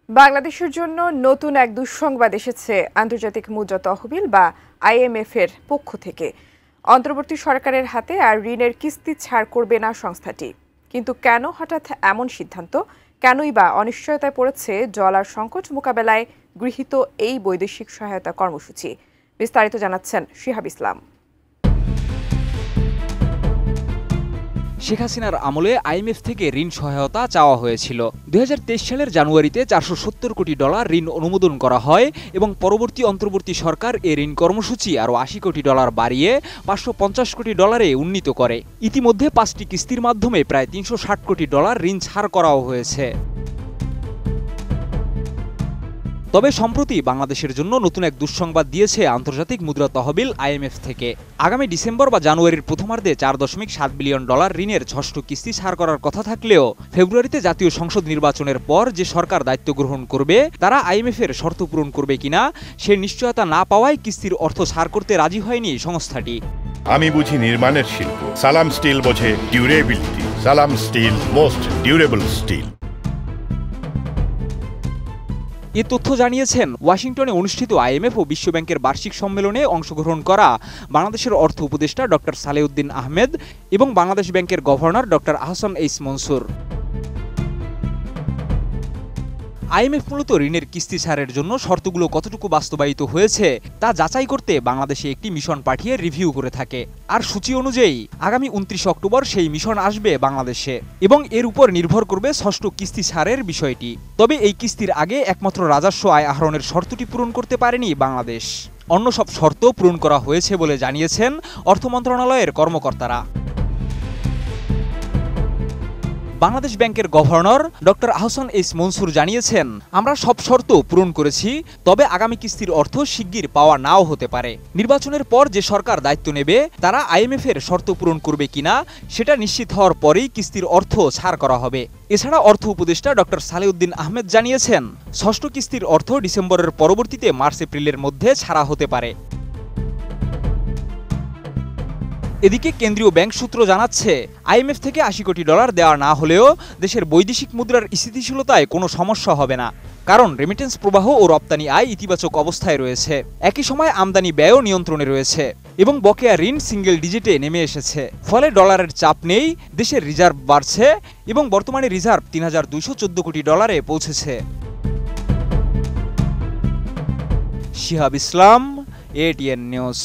বাংলাদেশের জন্য নতুন এক দুঃসংবাদ এসেছে আন্তর্জাতিক মুদ্রা তহবিল বা আইএমএফ এর পক্ষ থেকে। অন্তর্বর্তী সরকারের হাতে আর ঋণের কিস্তি ছাড় করবে না সংস্থাটি। কিন্তু কেন হঠাৎ এমন সিদ্ধান্ত, কেনই বা অনিশ্চয়তায় পড়েছে ডলার সংকট মোকাবেলায় গৃহীত এই বৈদেশিক সহায়তা কর্মসূচি? বিস্তারিত জানাচ্ছেন শিহাব ইসলাম। শেখ হাসিনার আমলে আইএমএফ থেকে ঋণ সহায়তা চাওয়া হয়েছিল। 2023 সালের জানুয়ারিতে $470 কোটি ঋণ অনুমোদন করা হয় এবং পরবর্তী অন্তর্বর্তী সরকার এ ঋণ কর্মসূচি আরও $80 কোটি বাড়িয়ে $550 কোটি উন্নীত করে। ইতিমধ্যে 5টি কিস্তির মাধ্যমে প্রায় $360 কোটি ঋণ ছাড় করাও হয়েছে। তবে সম্প্রতি বাংলাদেশের জন্য নতুন এক দুঃসংবাদ দিয়েছে আন্তর্জাতিক মুদ্রা তহবিল আইএমএফ থেকে। আগামী ডিসেম্বর বা জানুয়ারির প্রথমার্ধে $4.7 বিলিয়ন ঋণের 6টি কিস্তি ছাড় করার কথা থাকলেও ফেব্রুয়ারিতে জাতীয় সংসদ নির্বাচনের পর যে সরকার দায়িত্ব গ্রহণ করবে তারা আইএমএফের শর্ত পূরণ করবে কিনা সে নিশ্চয়তা না পাওয়ায় কিস্তির অর্থ ছাড় করতে রাজি হয়নি সংস্থাটি। আমি বুঝি নির্মাণের শিল্প, সালাম স্টিল বোঝে ডিউরেবিলিটি। সালাম স্টিল, মোস্ট ডিউরেবল স্টিল। এ তথ্য জানিয়েছেন ওয়াশিংটনে অনুষ্ঠিত আইএমএফ ও বিশ্বব্যাংকের বার্ষিক সম্মেলনে অংশগ্রহণ করা বাংলাদেশের অর্থ উপদেষ্টা ডক্টর সালেউদ্দিন আহমেদ এবং বাংলাদেশ ব্যাংকের governor doctor Ahsan H Mansur. IMF মূলত ঋণের কিস্তি ছাড়ের জন্য শর্তগুলো কতটুকু বাস্তবায়িত হয়েছে তা যাচাই করতে বাংলাদেশে একটি মিশন পাঠিয়ে রিভিউ করে থাকে। আর সূচি অনুযায়ী আগামী 29 অক্টোবর সেই মিশন আসবে বাংলাদেশে এবং এর উপর নির্ভর করবে 6টি কিস্তি ছাড়ের বিষয়টি। তবে এই কিস্তির আগে একমাত্র রাজস্ব আয় আহরণের শর্তটি পূরণ করতে পারেনি বাংলাদেশ। অন্য সব শর্ত পূরণ করা হয়েছে বলে জানিয়েছেন অর্থ মন্ত্রণালয়ের কর্মকর্তারা। বাংলাদেশ ব্যাংকের governor doctor Ahsan H Mansur জানিয়েছেন, আমরা সব শর্ত পূরণ করেছি, তবে আগামী কিস্তির অর্থ শিগগির পাওয়া নাও হতে পারে। নির্বাচনের পর যে সরকার দায়িত্ব নেবে তারা আইএমএফ এর শর্ত পূরণ করবে কিনা সেটা নিশ্চিত হওয়ার পরেই কিস্তির অর্থ ছাড় করা হবে। এছাড়া অর্থ উপদেষ্টা ডক্টর সালেউদ্দিন আহমেদ জানিয়েছেন, 6টি কিস্তির অর্থ ডিসেম্বরের পরবর্তীতে মার্চ এপ্রিলের মধ্যে ছাড়া হতে পারে। এদিকে কেন্দ্রীয় ব্যাংক সূত্র জানাচ্ছে, আইএমএফ থেকে $80 কোটি দেওয়া না হলেও দেশের বৈদেশিক মুদ্রার স্থিতিশীলতায় কোনো সমস্যা হবে না, কারণ রেমিটেন্স প্রবাহ ও রপ্তানি আয় ইতিবাচক অবস্থায় রয়েছে। একই সময় আমদানি ব্যয়ও নিয়ন্ত্রণে রয়েছে এবং বকেয়া ঋণ সিঙ্গেল ডিজিটে নেমে এসেছে। ফলে ডলারের চাপ নেই, দেশের রিজার্ভ বাড়ছে এবং বর্তমানে রিজার্ভ $3,214 কোটি পৌঁছেছে। শিহাব ইসলাম, ATN নিউজ।